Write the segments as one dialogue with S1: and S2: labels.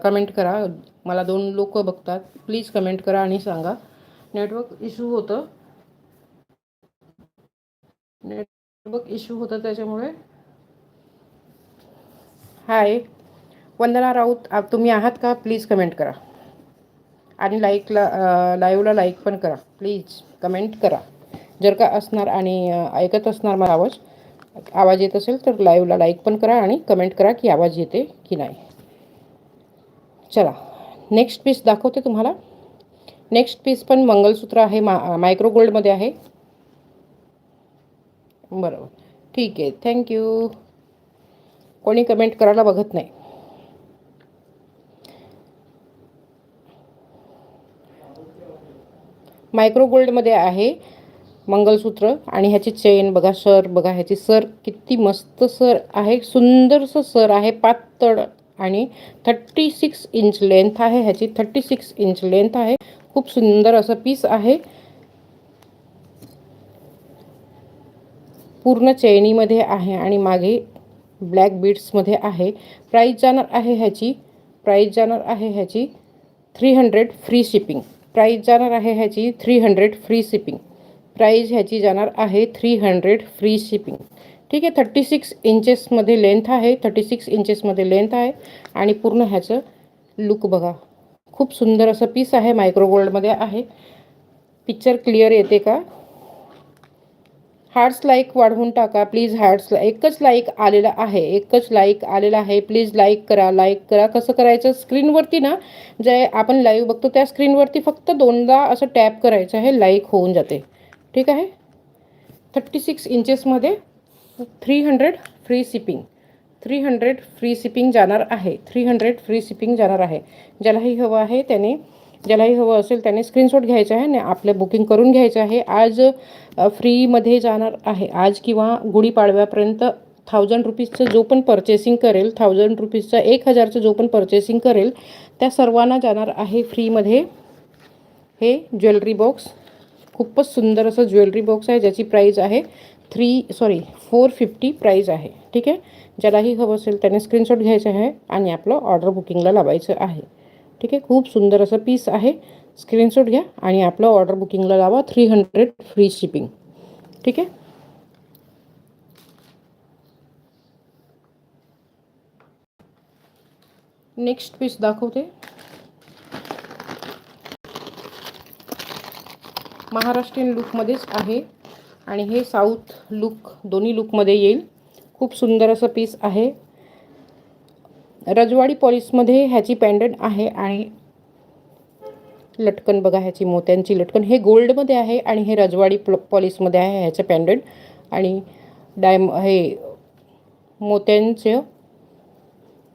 S1: Comment करा. मला 2 लोक बघतात. प्लीज कमेंट करा आणि सांगा. नेटवर्क इश्यू होतं. त्याच्यामुळे. हाय वंदना राऊत, तुम्ही आहात का? प्लीज कमेंट करा आणि लाईव्हला लाईक पण करा. प्लीज कमेंट करा. जर का असणार आणि ऐकत असणार मला आवाज येत असेल तर लाईव्हला लाईक पण करा आणि कमेंट करा की आवाज येते की नाही. चला नेक्स्ट पीस दाखवते तुम्हाला. नेक्स्ट पीस पण मंगलसूत्र आहे, मायक्रो गोल्डमध्ये आहे. बरोबर, ठीक आहे. थँक्यू. कोणी कमेंट करायला बघत नाही. मायक्रो गोल्डमध्ये आहे मंगलसूत्र आणि ह्याची चेन बघा, सर बघा, ह्याची सर किती मस्त सर आहे. सुंदरसं सर आहे, पातळ आणि 36 इंच लेंथ आहे ह्याची. 36 इंच लेंथ आहे. खूप सुंदर असं पीस आहे. पूर्ण चैनीमध्ये आहे आणि मागे ब्लॅक बीड्समध्ये आहे. प्राईस जाणार आहे ह्याची 300 फ्री शिपिंग. प्राईस जाणार आहे ह्याची 300 फ्री शिपिंग. प्राईस ह्याची जाणार आहे 300 फ्री शिपिंग. ठीक आहे. 36 इंचेसमध्ये लेंथ आहे. 36 इंचेसमध्ये लेंथ आहे आणि पूर्ण ह्याचं लुक बघा. खूप सुंदर असं पीस आहे. मायक्रो गोल्डमध्ये आहे. पिक्चर क्लिअर येते का? हार्ट्स लाईक वाढवून टाका प्लीज. हार्ट्सला एकच लाईक आलेला आहे. प्लीज लाईक करा. कसं करायचं? स्क्रीनवरती ना जे आपण लाईव्ह बघतो त्या स्क्रीनवरती फक्त 2दा असं टॅप करायचं आहे, लाईक होऊन जाते. ठीक आहे. 36 इंचेसमध्ये 300 फ्री शिपिंग. 300 फ्री शिपिंग जाणार आहे. 300 फ्री शिपिंग जाणार आहे. ज्यालाही हवं असेल त्याने स्क्रीनशॉट घ्यायचा आहे आणि आपलं बुकिंग करून घ्यायचं आहे. आज फ्रीमध्ये जाणार आहे. आज किंवा गुढीपाडव्यापर्यंत 1000 रुपीजचं जो पण परचेसिंग करेल, 1000 रुपीजचा 1000चं जो पण परचेसिंग करेल त्या सर्वांना जाणार आहे फ्रीमध्ये हे ज्वेलरी बॉक्स. खूपच सुंदर असं ज्वेलरी बॉक्स आहे ज्याची प्राईज आहे 450 प्राईज आहे. ठीक आहे. ज्यालाही हवं असेल त्याने स्क्रीनशॉट घ्यायचं आहे आणि आपलं ऑर्डर बुकिंगला लावायचं आहे. ठीक आहे. खूप सुंदर असं पीस आहे. स्क्रीनशॉट घ्या आणि आपलं ऑर्डर बुकिंगला लावा. 300 फ्री शिपिंग. ठीक आहे. नेक्स्ट पीस दाखवते. महाराष्ट्रीयन लुकमध्येच आहे आणि हे साऊथ लुक दोन्ही लुकमध्ये येईल. खूप सुंदर असं पीस आहे. रजवाडी पॉलिशमध्ये ह्याची पेंडंट आहे आणि लटकन बघा, ह्याची मोत्यांची लटकन. हे गोल्डमध्ये आहे आणि हे रजवाडी पॉलिशमध्ये आहे ह्याचं पेंडंट आणि हे मोत्यांचे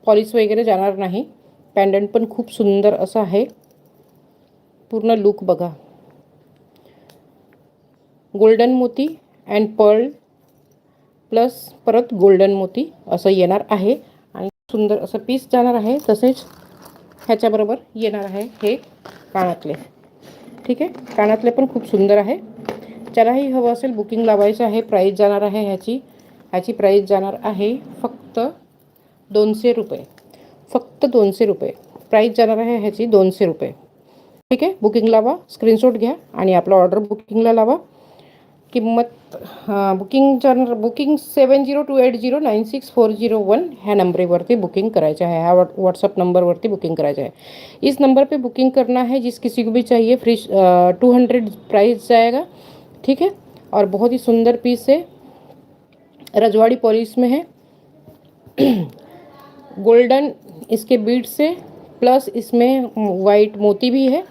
S1: पॉलिश वगैरे जाणार नाही. पेंडंट पण खूप सुंदर असं आहे. पूर्ण लुक बघा. गोल्डन मोती अँड पर्ल प्लस परत गोल्डन मोती असं येणार आहे आणि सुंदर असं पीस जाणार आहे. तसेच ह्याच्याबरोबर येणार आहे हे कानातले. ठीक आहे. कानातले पण खूप सुंदर आहे. ज्यालाही हवं असेल बुकिंग लावायचं आहे. प्राईस जाणार आहे ह्याची प्राईस जाणार आहे फक्त 200 रुपये. फक्त 200 रुपये प्राईस जाणार आहे ह्याची. 200 रुपये. ठीक आहे. बुकिंग लावा. स्क्रीनशॉट घ्या आणि आपलं ऑर्डर बुकिंगला लावा. किंमत बुकिंग 7028096401 ह्या नंबरवरती बुकिंग करायचं है. ह्या व्हाट्सअप नंबरवरती बुकिंग करायचं है. इस नंबर पे बुकिंग करना है. जिस किसी को भी चाहिए फ्री 200 प्राइस जाएगा. ठीक है. और बहुत ही सुंदर पीस है. रजवाड़ी पॉलिश में है. गोल्डन इसके बीड्स से प्लस इसमें वाइट मोती भी है.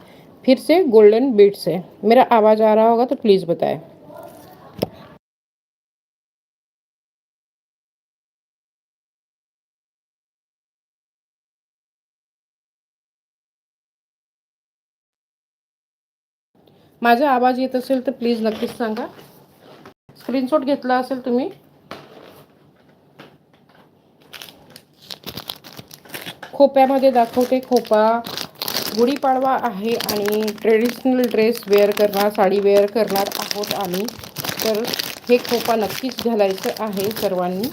S1: फिर से गोल्डन बीड्स है. मेरा आवाज़ आ रहा होगा तो प्लीज़ बताएं. माझा आवाज येत असेल तर प्लीज नक्कीच सांगा. स्क्रीनशॉट घेतला असेल तुम्ही. खोप्यामध्ये दाखवते. खोपा गुढीपाडवा आहे आणि ट्रेडिशनल ड्रेस वेअर करणार, साडी वेअर करणार आहोत आम्ही. तर हे खोपा नक्कीच घालायचं आहे सर्वांनी.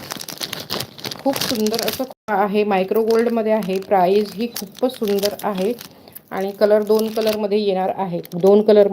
S1: खूप सुंदर असं आहे, मायक्रो गोल्डमध्ये आहे. प्राइस ही खूपच सुंदर आहे आणि कलर 2 कलरमध्ये येणार आहे. 2 कलरमध्ये